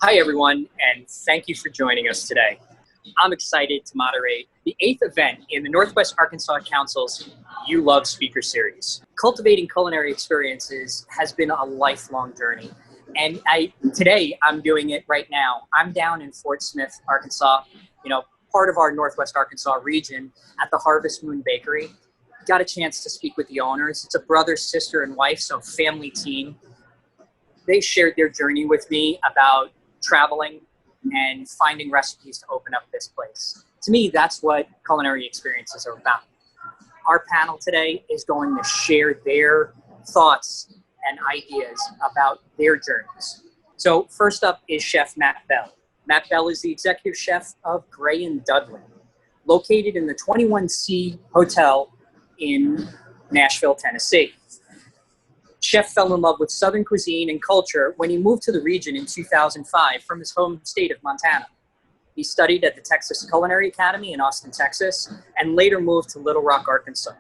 Hi, everyone, and thank you for joining us today. I'm excited to moderate the 8th event in the Northwest Arkansas Council's You Love Speaker Series. Cultivating culinary experiences has been a lifelong journey, and today I'm doing it right now. I'm down in Fort Smith, Arkansas, part of our Northwest Arkansas region at the Harvest Moon Bakery. Got a chance to speak with the owners. It's a brother, sister, and wife, so family team. They shared their journey with me about traveling and finding recipes to open up this place. To me, that's what culinary experiences are about. Our panel today is going to share their thoughts and ideas about their journeys. So first up is Chef Matt Bell. Matt Bell is the executive chef of Gray and Dudley, located in the 21C Hotel in Nashville, Tennessee. Chef fell in love with Southern cuisine and culture when he moved to the region in 2005 from his home state of Montana. He studied at the Texas Culinary Academy in Austin, Texas, and later moved to Little Rock, Arkansas.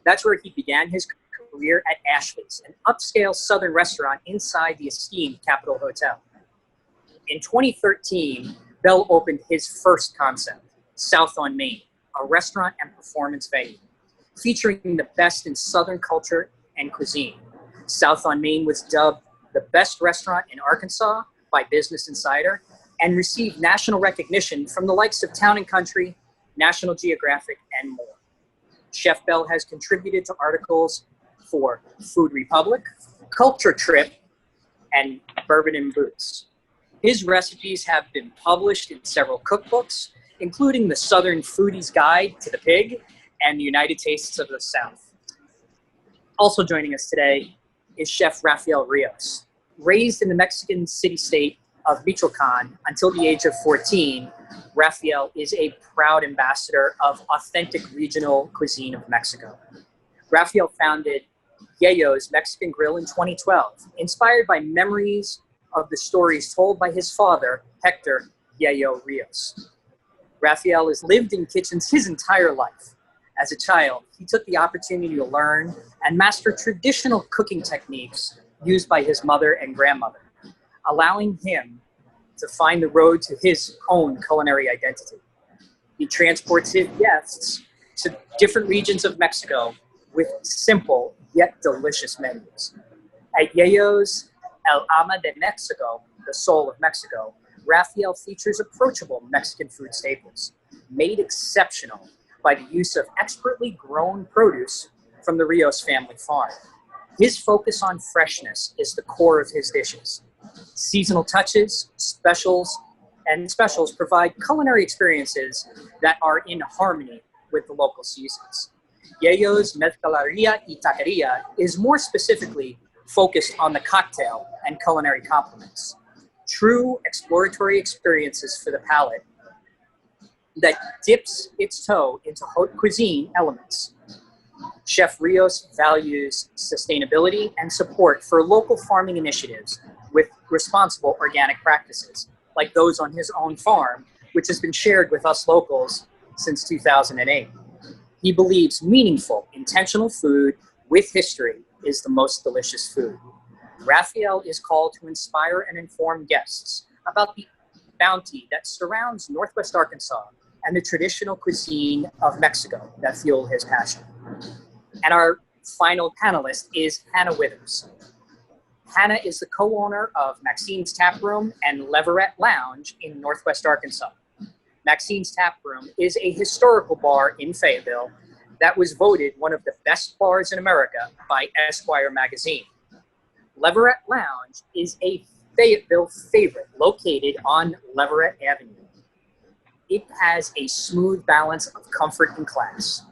That's where he began his career at Ashley's, an upscale Southern restaurant inside the esteemed Capitol Hotel. In 2013, Bell opened his first concept, South on Main, a restaurant and performance venue, featuring the best in Southern culture and cuisine. South on Main was dubbed the best restaurant in Arkansas by Business Insider and received national recognition from the likes of Town & Country, National Geographic, and more. Chef Bell has contributed to articles for Food Republic, Culture Trip, and Bourbon and Boots. His recipes have been published in several cookbooks, including the Southern Foodie's Guide to the Pig and the United Tastes of the South. Also joining us today is Chef Rafael Rios. Raised in the Mexican city-state of Michoacan until the age of 14, Rafael is a proud ambassador of authentic regional cuisine of Mexico. Rafael founded Yayo's Mexican Grill in 2012, inspired by memories of the stories told by his father, Hector Yayo Rios. Rafael has lived in kitchens his entire life. As a child, he took the opportunity to learn and master traditional cooking techniques used by his mother and grandmother, allowing him to find the road to his own culinary identity. He transports his guests to different regions of Mexico with simple yet delicious menus. At Yayo's El Ama de Mexico, the soul of Mexico, Rafael features approachable Mexican food staples, made exceptional by the use of expertly grown produce from the Rios family farm. His focus on freshness is the core of his dishes. Seasonal touches, specials provide culinary experiences that are in harmony with the local seasons. Yayo's Mezcaleria y Taqueria is more specifically focused on the cocktail and culinary complements. True exploratory experiences for the palate that dips its toe into haute cuisine elements. Chef Rios values sustainability and support for local farming initiatives with responsible organic practices, like those on his own farm, which has been shared with us locals since 2008. He believes meaningful, intentional food with history is the most delicious food. Rafael is called to inspire and inform guests about the bounty that surrounds Northwest Arkansas and the traditional cuisine of Mexico that fuel his passion. And our final panelist is Hannah Withers. Hannah is the co-owner of Maxine's Tap Room and Leverett Lounge in Northwest Arkansas. Maxine's Tap Room is a historical bar in Fayetteville that was voted one of the best bars in America by Esquire magazine. Leverett Lounge is a Fayetteville favorite located on Leverett Avenue. It has a smooth balance of comfort and class.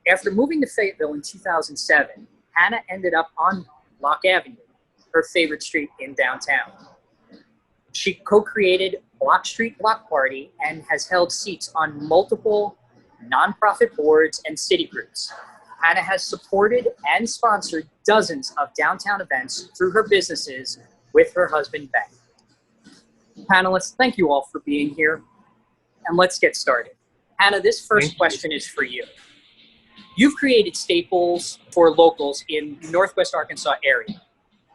After moving to Fayetteville in 2007, Hannah ended up on Lock Avenue, her favorite street in downtown. She co-created Block Street Block Party and has held seats on multiple nonprofit boards and city groups. Hannah has supported and sponsored dozens of downtown events through her businesses with her husband, Ben. Panelists, thank you all for being here. And let's get started. Hannah, this first question is for you. You've created staples for locals in the Northwest Arkansas area.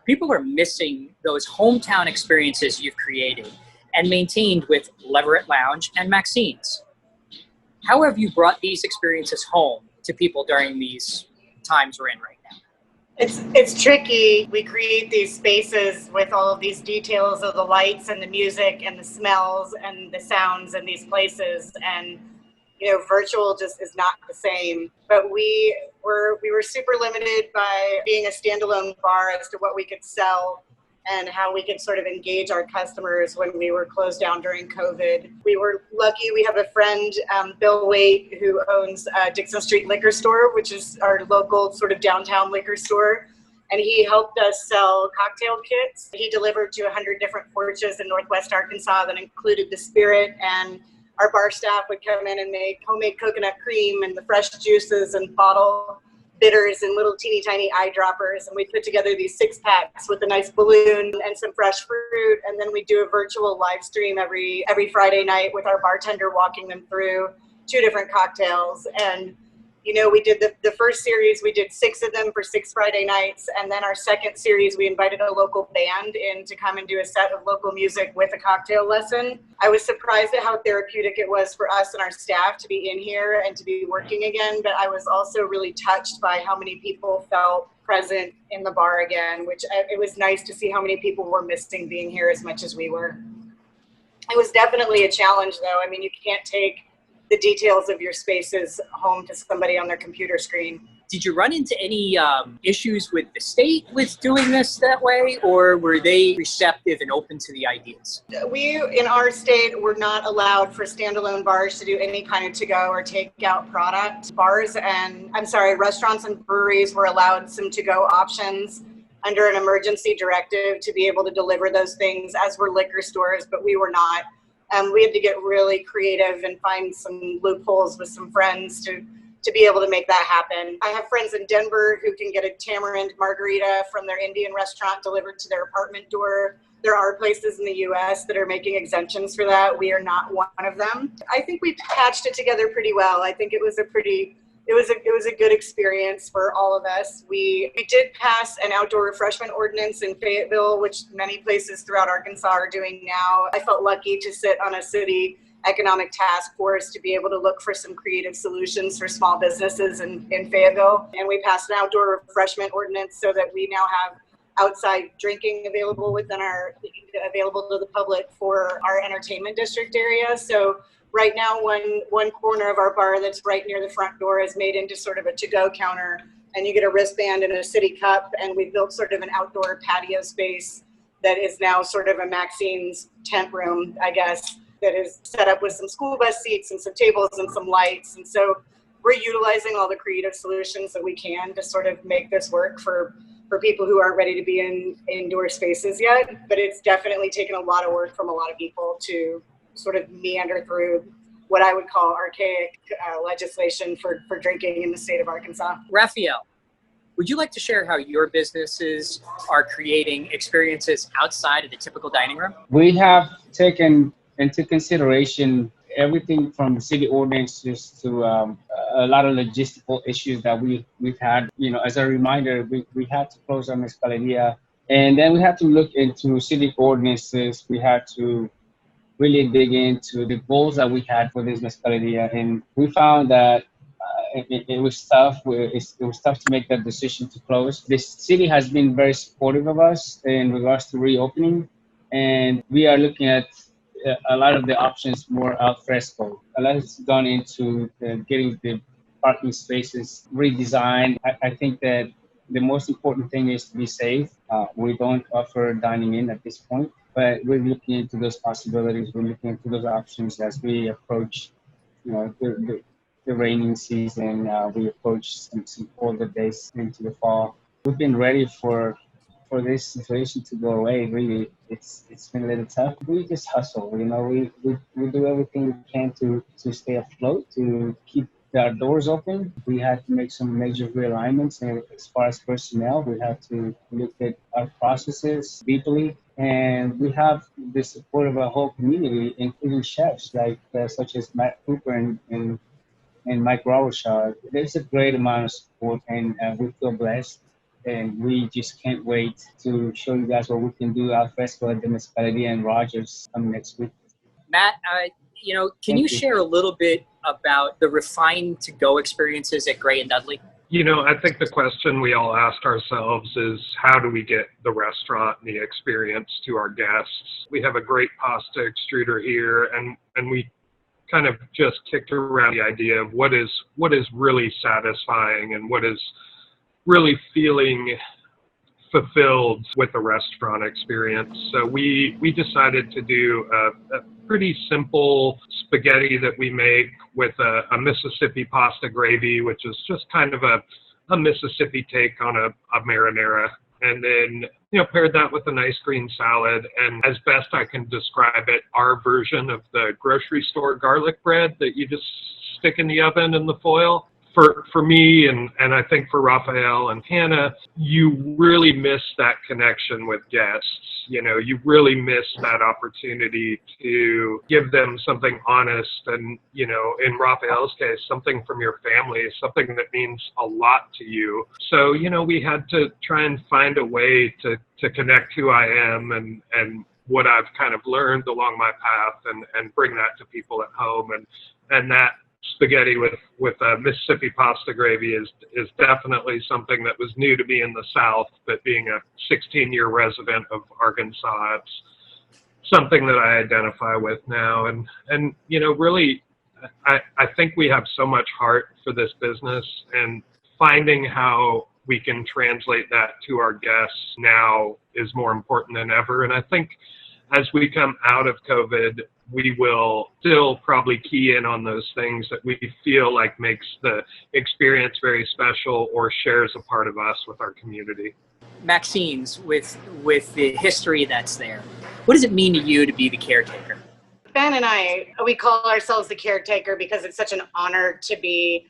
People are missing those hometown experiences you've created and maintained with Leverett Lounge and Maxine's. How have you brought these experiences home to people during these times we're in right now? It's tricky. We create these spaces with all of these details of the lights and the music and the smells and the sounds in these places, and virtual just is not the same. But we were super limited by being a standalone bar as to what we could sell and how we could sort of engage our customers when we were closed down during COVID. We were lucky. We have a friend, Bill Waite, who owns Dixon Street Liquor Store, which is our local sort of downtown liquor store. And he helped us sell cocktail kits. He delivered to 100 different porches in Northwest Arkansas that included the spirit, and our bar staff would come in and make homemade coconut cream and the fresh juices and bottle bitters and little teeny tiny eyedroppers, and we put together these 6-packs with a nice balloon and some fresh fruit, and then we do a virtual live stream every Friday night with our bartender walking them through 2 different cocktails. And we did the first series, we did 6 of them for 6 Friday nights, and then our second series we invited a local band in to come and do a set of local music with a cocktail lesson. I was surprised at how therapeutic it was for us and our staff to be in here and to be working again, but I was also really touched by how many people felt present in the bar again, which it was nice to see how many people were missing being here as much as we were. It was definitely a challenge, though. I mean, you can't take the details of your spaces home to somebody on their computer screen. Did you run into any issues with the state with doing this that way, or were they receptive and open to the ideas? We, in our state, were not allowed for standalone bars to do any kind of to-go or take-out product. Restaurants and breweries were allowed some to-go options under an emergency directive to be able to deliver those things, as were liquor stores, but we were not. We had to get really creative and find some loopholes with some friends to be able to make that happen. I have friends in Denver who can get a tamarind margarita from their Indian restaurant delivered to their apartment door. There are places in the U.S. that are making exemptions for that. We are not one of them. I think we patched it together pretty well. I think it was a good experience for all of us. We did pass an outdoor refreshment ordinance in Fayetteville, which many places throughout Arkansas are doing now. I felt lucky to sit on a city economic task force to be able to look for some creative solutions for small businesses in Fayetteville. And we passed an outdoor refreshment ordinance so that we now have outside drinking available available to the public for our entertainment district area. So right now, one corner of our bar that's right near the front door is made into sort of a to-go counter, and you get a wristband and a city cup, and we built sort of an outdoor patio space that is now sort of a Maxine's tent room, I guess, that is set up with some school bus seats and some tables and some lights. And so we're utilizing all the creative solutions that we can to sort of make this work for people who aren't ready to be in indoor spaces yet. But it's definitely taken a lot of work from a lot of people to sort of meander through what I would call archaic legislation for drinking in the state of Arkansas. Raphael, would you like to share how your businesses are creating experiences outside of the typical dining room? We have taken into consideration everything from city ordinances to a lot of logistical issues that we've had. As a reminder, we had to close our municipalidad, and then we had to look into city ordinances. We had to really dig into the goals that we had for this municipality, and we found that it was tough. It was tough to make that decision to close. The city has been very supportive of us in regards to reopening, and we are looking at a lot of the options more al fresco. A lot has gone into getting the parking spaces redesigned. I think that the most important thing is to be safe. We don't offer dining in at this point, but we're looking into those possibilities. We're looking into those options as we approach, the raining season. We approach some colder days into the fall. We've been ready for this situation to go away. Really, it's been a little tough. We just hustle. We do everything we can to stay afloat, to keep our doors open. We had to make some major realignments, and as far as personnel, we had to look at our processes deeply. And we have the support of a whole community, including chefs such as Matt Cooper and Mike Rawshaw. There's a great amount of support, and we feel blessed and we just can't wait to show you guys what we can do al fresco at the municipality and Rogers next week. Matt, can you Thank you. share a little bit about the refined to-go experiences at Gray and Dudley? I think the question we all ask ourselves is, how do we get the restaurant and the experience to our guests? We have a great pasta extruder here, and we kind of just kicked around the idea of what is really satisfying and what is really feeling fulfilled with the restaurant experience. So we decided to do a pretty simple spaghetti that we make with a Mississippi pasta gravy, which is just kind of a Mississippi take on a marinara. And then, paired that with a nice green salad. And as best I can describe it, our version of the grocery store garlic bread that you just stick in the oven in the foil. For me, and I think for Raphael and Hannah, you really miss that connection with guests. You really miss that opportunity to give them something honest and, in Raphael's case, something from your family, something that means a lot to you. So, we had to try and find a way to connect who I am and what I've kind of learned along my path and bring that to people at home. And that spaghetti with Mississippi pasta gravy is definitely something that was new to me in the South, but being a 16-year resident of Arkansas, it's something that I identify with now. And really, I think we have so much heart for this business, and finding how we can translate that to our guests now is more important than ever. And I think as we come out of COVID, we will still probably key in on those things that we feel like makes the experience very special or shares a part of us with our community. Maxine's, with the history that's there, what does it mean to you to be the caretaker? Ben and I, we call ourselves the caretaker because it's such an honor to be,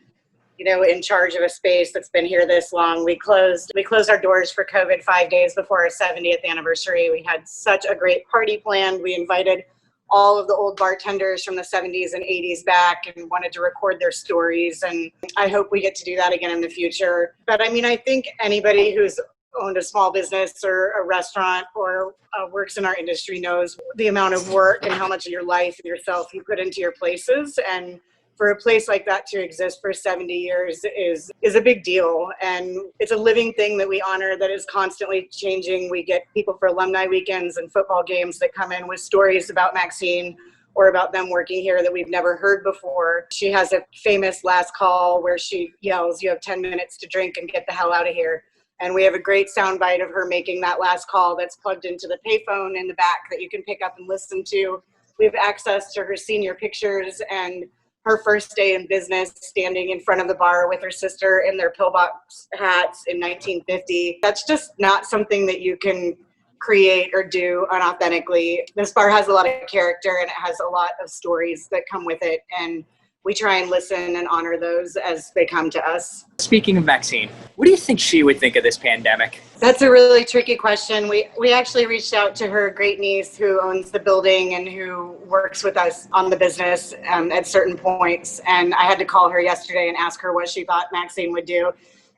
in charge of a space that's been here this long. We closed our doors for COVID 5 days before our 70th anniversary. We had such a great party planned. We invited all of the old bartenders from the 70s and 80s back and wanted to record their stories. And I hope we get to do that again in the future. But I think anybody who's owned a small business or a restaurant or works in our industry knows the amount of work and how much of your life and yourself you put into your places. And for a place like that to exist for 70 years is a big deal. And it's a living thing that we honor that is constantly changing. We get people for alumni weekends and football games that come in with stories about Maxine or about them working here that we've never heard before. She has a famous last call where she yells, "You have 10 minutes to drink and get the hell out of here." And we have a great soundbite of her making that last call that's plugged into the payphone in the back that you can pick up and listen to. We have access to her senior pictures and her first day in business, standing in front of the bar with her sister in their pillbox hats in 1950. That's just not something that you can create or do unauthentically. This bar has a lot of character and it has a lot of stories that come with it. And we try and listen and honor those as they come to us. Speaking of Maxine, what do you think she would think of this pandemic? That's a really tricky question. We actually reached out to her great niece who owns the building and who works with us on the business at certain points. And I had to call her yesterday and ask her what she thought Maxine would do.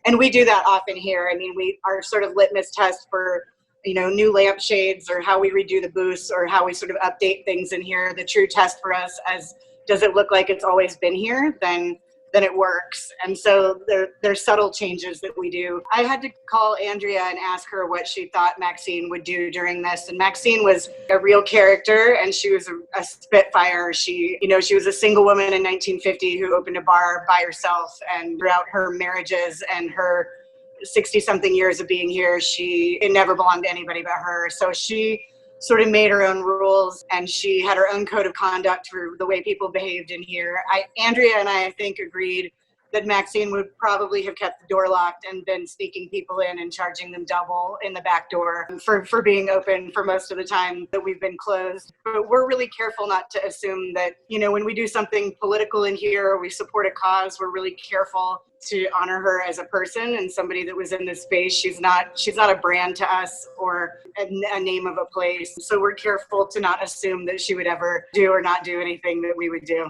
And we do that often here. Our sort of litmus test for new lampshades or how we redo the booths or how we sort of update things in here. The true test for us as does it look like it's always been here, then it works. And so there's subtle changes that we do. I had to call Andrea and ask her what she thought Maxine would do during this. And Maxine was a real character and she was a spitfire. She was a single woman in 1950 who opened a bar by herself, and throughout her marriages and her 60-something years of being here, it never belonged to anybody but her. So she sort of made her own rules, and she had her own code of conduct for the way people behaved in here. Andrea and I think, agreed that Maxine would probably have kept the door locked and been sneaking people in and charging them double in the back door for being open for most of the time that we've been closed. But we're really careful not to assume that, when we do something political in here or we support a cause, we're really careful to honor her as a person and somebody that was in this space. She's not a brand to us or a name of a place. So we're careful to not assume that she would ever do or not do anything that we would do.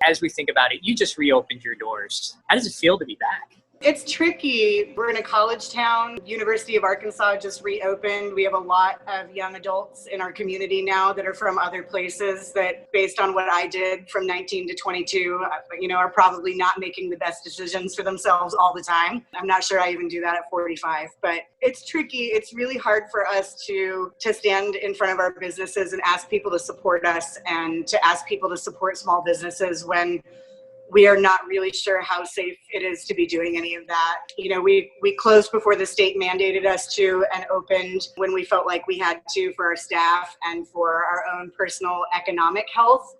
As we think about it, you just reopened your doors. How does it feel to be back? It's tricky. We're in a college town. University of Arkansas just reopened. We have a lot of young adults in our community now that are from other places that, based on what I did from 19 to 22, are probably not making the best decisions for themselves all the time. I'm not sure I even do that at 45, but it's tricky. It's really hard for us to stand in front of our businesses and ask people to support us and to ask people to support small businesses when we are not really sure how safe it is to be doing any of that. We closed before the state mandated us to and opened when we felt like we had to for our staff and for our own personal economic health,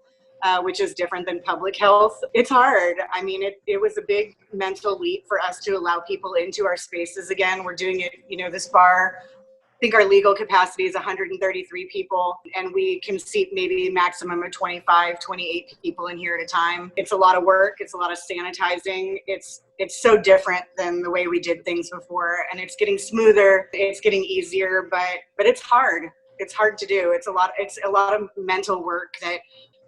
which is different than public health. It's hard. I mean, it was a big mental leap for us to allow people into our spaces again. We're doing it, this bar, I think our legal capacity is 133 people, and we can seat maybe a maximum of 25, 28 people in here at a time. It's a lot of work. It's a lot of sanitizing. It's so different than the way we did things before, and it's getting smoother. It's getting easier, but it's hard. It's hard to do. It's a lot of mental work that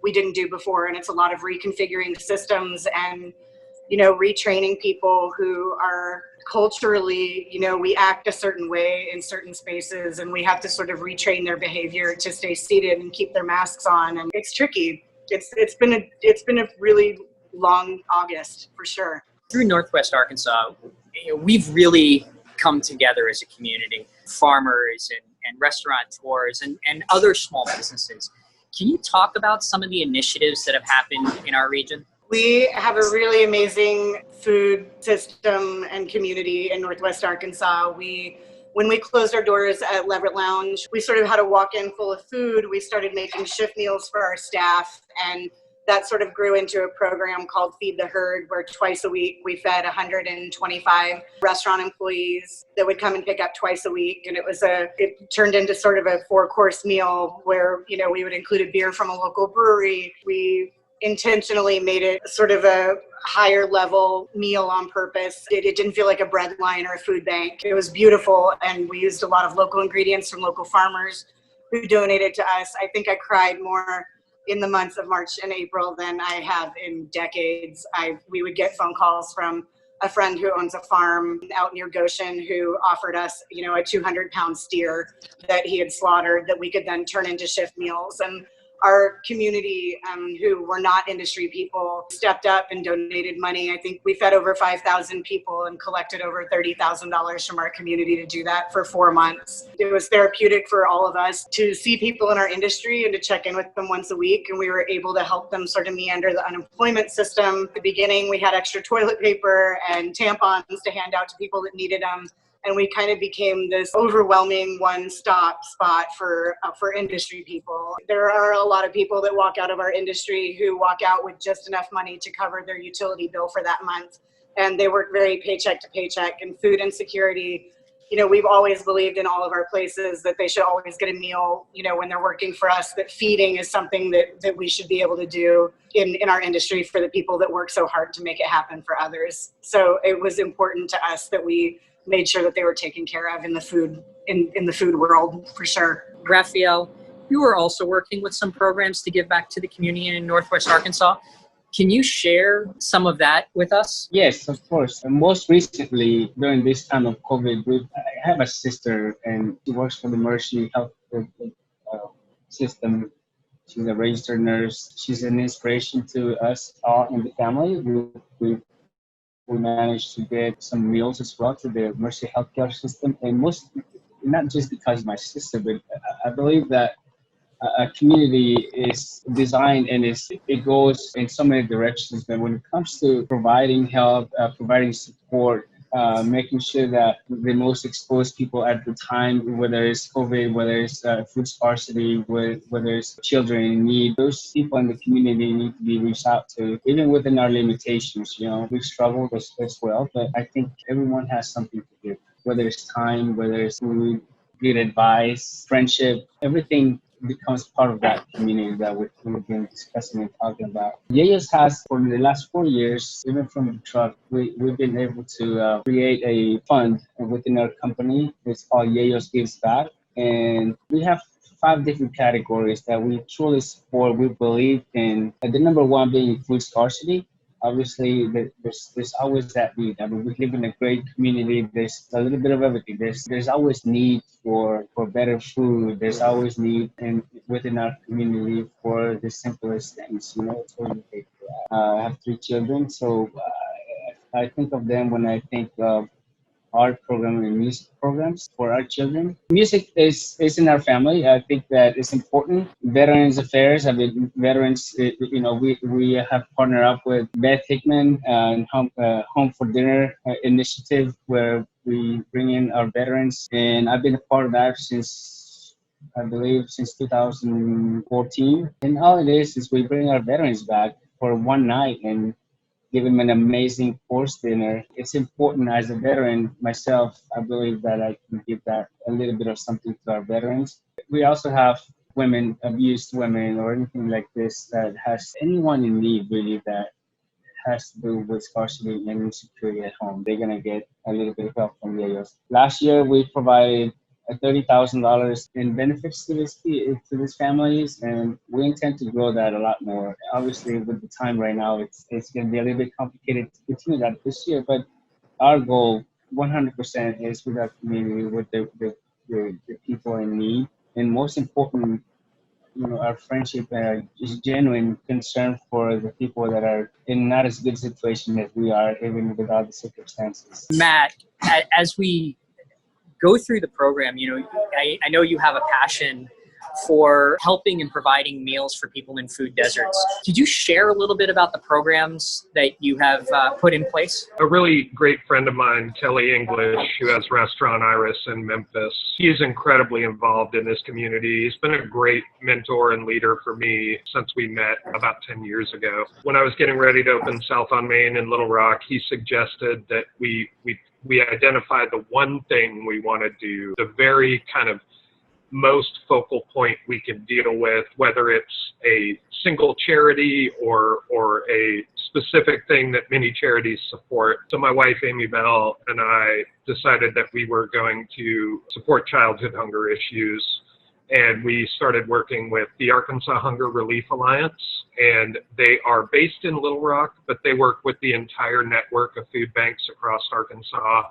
we didn't do before, and it's a lot of reconfiguring systems and retraining people who are culturally, we act a certain way in certain spaces, and we have to sort of retrain their behavior to stay seated and keep their masks on. And it's tricky. It's been a really long August for sure. Through Northwest Arkansas, we've really come together as a community, farmers and restaurateurs and other small businesses. Can you talk about some of the initiatives that have happened in our region? We have a really amazing food system and community in Northwest Arkansas. When we closed our doors at Leverett Lounge, we sort of had a walk-in full of food. We started making shift meals for our staff, and that sort of grew into a program called Feed the Herd, where twice a week we fed 125 restaurant employees that would come and pick up twice a week. And it turned into sort of a 4-course meal where, we would include a beer from a local brewery. We intentionally made it sort of a higher level meal on purpose. It didn't feel like a bread line or a food bank. It was beautiful, and we used a lot of local ingredients from local farmers who donated to us. I think I cried more in the months of March and April than I have in decades. We would get phone calls from a friend who owns a farm out near Goshen who offered us, a 200-pound steer that he had slaughtered that we could then turn into shift meals. And our community, who were not industry people, stepped up and donated money. I think we fed over 5,000 people and collected over $30,000 from our community to do that for 4 months. It was therapeutic for all of us to see people in our industry and to check in with them once a week. And we were able to help them sort of meander the unemployment system. At the beginning, we had extra toilet paper and tampons to hand out to people that needed them. And we kind of became this overwhelming one-stop spot for industry people. There are a lot of people that walk out of our industry who walk out with just enough money to cover their utility bill for that month. And they work very paycheck to paycheck. And food insecurity, we've always believed in all of our places that they should always get a meal, when they're working for us, that feeding is something that we should be able to do in our industry for the people that work so hard to make it happen for others. So it was important to us that we made sure that they were taken care of in the food world, for sure. Raphael, you are also working with some programs to give back to the community in Northwest Arkansas. Can you share some of that with us? Yes, of course. And most recently, during this time of COVID, I have a sister, and she works for the Mercy Health system. She's a registered nurse. She's an inspiration to us all in the family. We managed to get some meals as well to the Mercy Healthcare system, and not just because of my sister, but I believe that a community is designed and it goes in so many directions. But when it comes to providing help, providing support, making sure that the most exposed people at the time, whether it's COVID, whether it's food scarcity, whether it's children in need, those people in the community need to be reached out to, even within our limitations. We've struggled as well, but I think everyone has something to give, whether it's time, whether it's food, good advice, friendship, everything becomes part of that community that we've been discussing and talking about. Yayos has, for the last 4 years, even from the truck, we've been able to create a fund within our company. It's called Yayos Gives Back. And we have 5 different categories that we truly support, we believe in. The number one being food scarcity. Obviously, there's always that need. I mean, we live in a great community. There's a little bit of everything. There's always need for better food. There's always need within our community for the simplest things. You know, it's really big. I have 3 children, so I think of them when I think of art program and music programs for our children. Music is in our family. I think that it's important. Veterans Affairs, I mean, veterans, we have partnered up with Beth Hickman and Home for Dinner initiative where we bring in our veterans. And I've been a part of that I believe, since 2014. And all it is we bring our veterans back for one night and give them an amazing course dinner. It's important as a veteran myself. I believe that I can give that a little bit of something to our veterans. We also have abused women or anything like this that has anyone in need really that has to do with scarcity and insecurity at home. They're gonna get a little bit of help from the AOs. Last year we provided $30,000 in benefits to these families, and we intend to grow that a lot more. Obviously, with the time right now, it's going to be a little bit complicated to continue that this year. But our goal, 100%, is with our community, with the people in need, and most important, our friendship and just genuine concern for the people that are in not as good situation as we are, even without the circumstances. Matt, as we go through the program, I know you have a passion for helping and providing meals for people in food deserts. Could you share a little bit about the programs that you have put in place? A really great friend of mine, Kelly English, who has Restaurant Iris in Memphis, he is incredibly involved in this community. He's been a great mentor and leader for me since we met about 10 years ago. When I was getting ready to open South on Main in Little Rock, he suggested that we identify the one thing we want to do, the very kind of most focal point we can deal with, whether it's a single charity or a specific thing that many charities support. So my wife, Amy Bell, and I decided that we were going to support childhood hunger issues. And we started working with the Arkansas Hunger Relief Alliance, and they are based in Little Rock, but they work with the entire network of food banks across Arkansas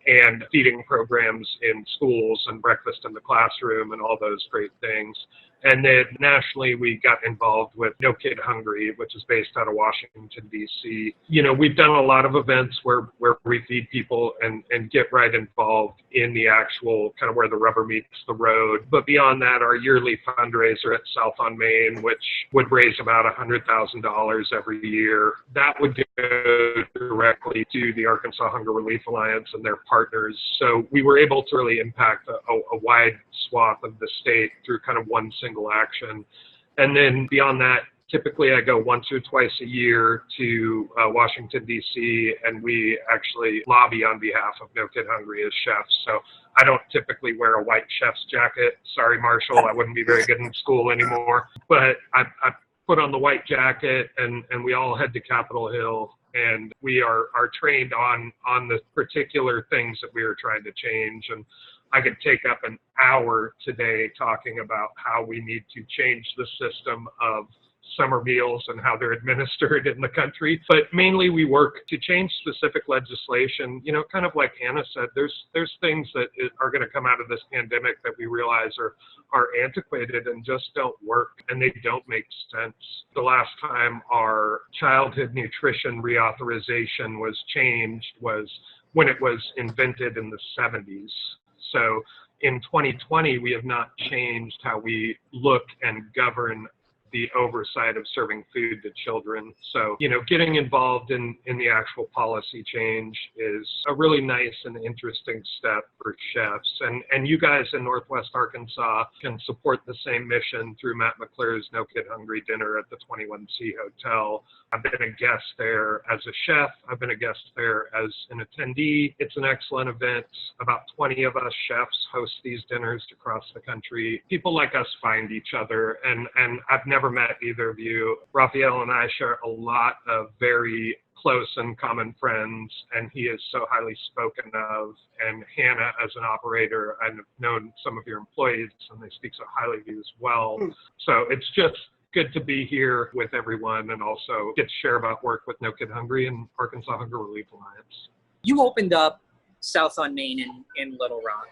and feeding programs in schools and breakfast in the classroom and all those great things. And then nationally, we got involved with No Kid Hungry, which is based out of Washington, D.C. We've done a lot of events where we feed people and get right involved in the actual kind of where the rubber meets the road. But beyond that, our yearly fundraiser at South on Main, which would raise about $100,000 every year, that would go directly to the Arkansas Hunger Relief Alliance and their partners. So we were able to really impact a wide swath of the state through kind of one single action. And then beyond that, typically I go once or twice a year to Washington, D.C., and we actually lobby on behalf of No Kid Hungry as chefs. So I don't typically wear a white chef's jacket. Sorry, Marshall, I wouldn't be very good in school anymore. But I put on the white jacket, and we all head to Capitol Hill, and we are trained on the particular things that we are trying to change. And I could take up an hour today talking about how we need to change the system of summer meals and how they're administered in the country. But mainly we work to change specific legislation. Kind of like Hannah said, there's things that are going to come out of this pandemic that we realize are antiquated and just don't work, and they don't make sense. The last time our childhood nutrition reauthorization was changed was when it was invented in the 70s. So in 2020, we have not changed how we look and govern the oversight of serving food to children. So, getting involved in the actual policy change is a really nice and interesting step for chefs. And you guys in Northwest Arkansas can support the same mission through Matt McClure's No Kid Hungry dinner at the 21C Hotel. I've been a guest there as a chef. I've been a guest there as an attendee. It's an excellent event. About 20 of us chefs host these dinners across the country. People like us find each other, and I've never met either of you. Raphael and I share a lot of very close and common friends, and he is so highly spoken of. And Hannah, as an operator, I've known some of your employees, and they speak so highly of you as well. So it's good to be here with everyone and also get to share about work with No Kid Hungry and Arkansas Hunger Relief Alliance. You opened up South on Main in Little Rock,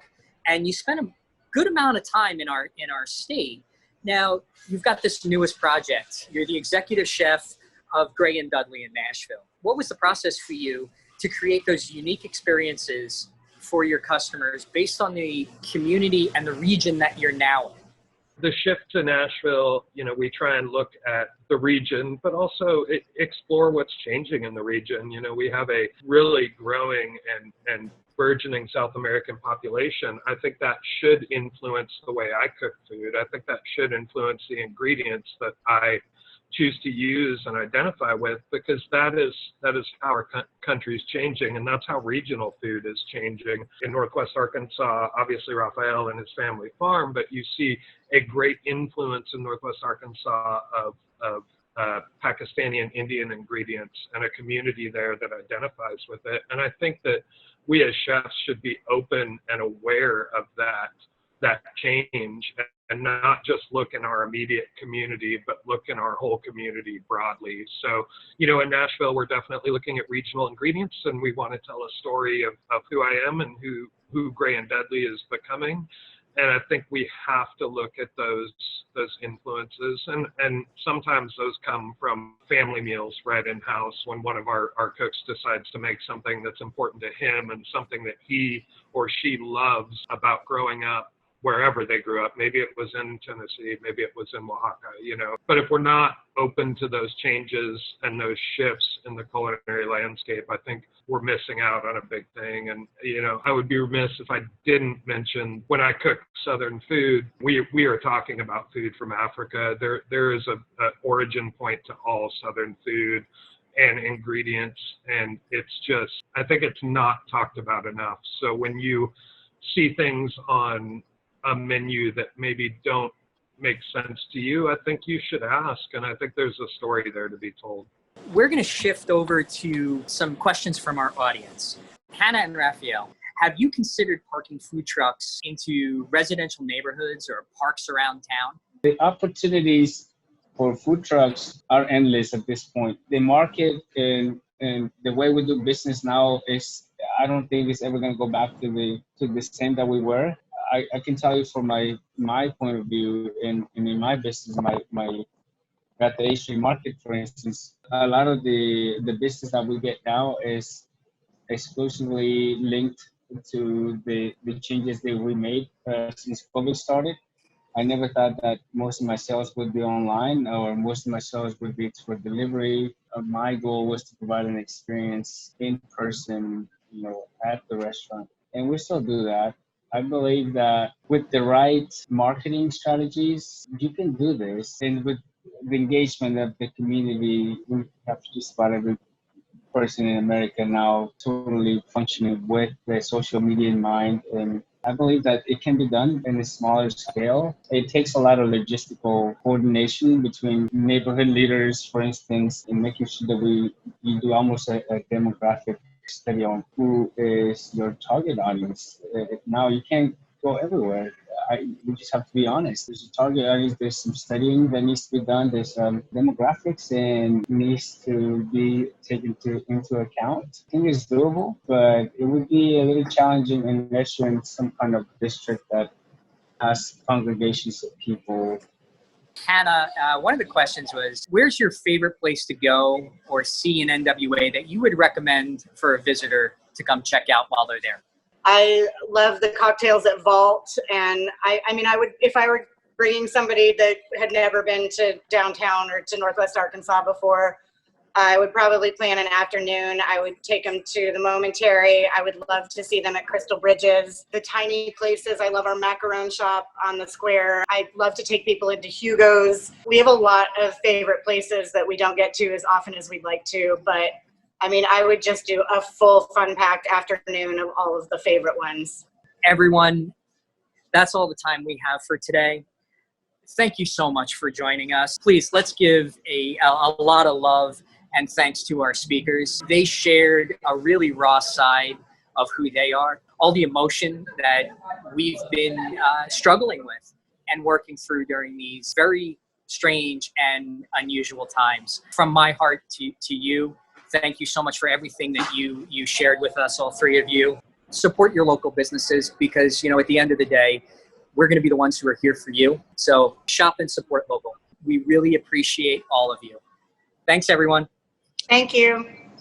and you spent a good amount of time in our state. Now, you've got this newest project. You're the executive chef of Gray and Dudley in Nashville. What was the process for you to create those unique experiences for your customers based on the community and the region that you're now in? The shift to Nashville, we try and look at the region, but also explore what's changing in the region. We have a really growing and burgeoning South American population. I think that should influence the way I cook food. I think that should influence the ingredients that I choose to use and identify with, because that is how our country is changing, and that's how regional food is changing. In Northwest Arkansas, obviously Raphael and his family farm, but you see a great influence in Northwest Arkansas of Pakistani and Indian ingredients and a community there that identifies with it. And I think that we as chefs should be open and aware of that change, and not just look in our immediate community, but look in our whole community broadly. So, in Nashville, we're definitely looking at regional ingredients, and we want to tell a story of who I am and who Gray and Dudley is becoming. And I think we have to look at those influences, and sometimes those come from family meals right in house, when one of our cooks decides to make something that's important to him and something that he or she loves about growing up wherever they grew up. Maybe it was in Tennessee, maybe it was in Oaxaca, But if we're not open to those changes and those shifts in the culinary landscape, I think we're missing out on a big thing. And, I would be remiss if I didn't mention, when I cook Southern food, we are talking about food from Africa. There is a origin point to all Southern food and ingredients, and it's just, I think it's not talked about enough. So when you see things on a menu that maybe don't make sense to you, I think you should ask, and I think there's a story there to be told. We're going to shift over to some questions from our audience. Hannah and Raphael, have you considered parking food trucks into residential neighborhoods or parks around town? The opportunities for food trucks are endless at this point. The market and the way we do business now I don't think it's ever going to go back to the same that we were. I can tell you from my point of view, in my business, my at the H3 market, for instance, a lot of the business that we get now is exclusively linked to the changes that we made since COVID started. I never thought that most of my sales would be online, or most of my sales would be for delivery. My goal was to provide an experience in person, at the restaurant, and we still do that. I believe that with the right marketing strategies, you can do this. And with the engagement of the community, we have just about every person in America now totally functioning with the social media in mind. And I believe that it can be done in a smaller scale. It takes a lot of logistical coordination between neighborhood leaders, for instance, in making sure that you do almost a demographic study on who is your target audience. Now you can't go everywhere. We just have to be honest. There's a target audience, there's some studying that needs to be done, there's demographics and needs to be taken into account. I think it's doable, but it would be a little challenging unless you're in some kind of district that has congregations of people. Hannah, one of the questions was, where's your favorite place to go or see in NWA that you would recommend for a visitor to come check out while they're there? I love the cocktails at Vault, and I would, if I were bringing somebody that had never been to downtown or to Northwest Arkansas before, I would probably plan an afternoon. I would take them to the Momentary. I would love to see them at Crystal Bridges. The tiny places, I love our macaron shop on the square. I'd love to take people into Hugo's. We have a lot of favorite places that we don't get to as often as we'd like to, but I would just do a full fun-packed afternoon of all of the favorite ones. Everyone, that's all the time we have for today. Thank you so much for joining us. Please, let's give a lot of love and thanks to our speakers. They shared a really raw side of who they are, all the emotion that we've been struggling with and working through during these very strange and unusual times. From my heart to you, thank you so much for everything that you shared with us, all three of you. Support your local businesses because, at the end of the day, we're going to be the ones who are here for you. So shop and support local. We really appreciate all of you. Thanks, everyone. Thank you.